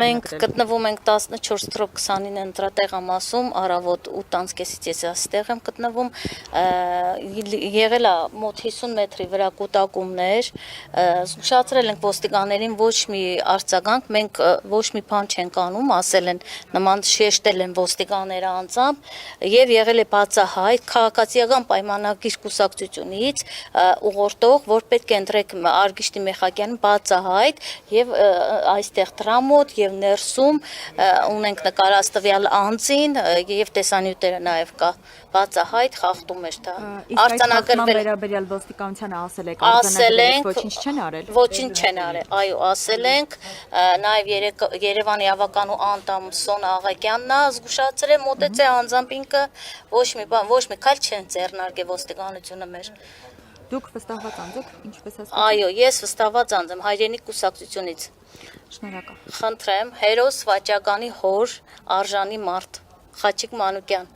Մենք գտնվում ենք 14/29 ընտրատեղամասում, առավոտ 8:30-ից ես այստեղ եմ գտնվում, եղել է մոտ 50 մետրի վրա կուտակումներ, զգուշացրել ենք ոստիկաններին ոչ մի արձագանք, մենք ոչ մի բան չենք անում, ասել են նման շեշտել են ոստիկանները անձամբ եւ եղել է բացահայտ քաղաքացիական պայմանագիր կուսակցությունից ուղղորդող, որ պետք է ընտրեք Արգիշտի Մեխակյանին բացահայտ եւ այստեղ տրամոտ եւ ներսում ունենք նկարած տվյալ անձին եւ տեսանյութերը նաեւ կա բացահայտ խախտում էր դա արձանագրվել վերաբերյալ ոստիկանությանը ասել եք ոչինչ չեն արել այո ասել ենք նաեւ Երևանի ավականու անդամ Սոնա Աղակյանն է զգուշացրել մոտեցե անձամբ ինքը ոչ մի քայլ չեն ձեռնարկել ոստիկանությունը մեր Դուք վստահված անձ եք, ինչպես ասացիք։ Այո, ես վստահված անձ եմ հայրենիք կուսակցությունից։ Շնորհակալ։ Խնդրեմ, հերոս վաճականի հոր արժանի մարդ Խաչիկ Մանուկյան։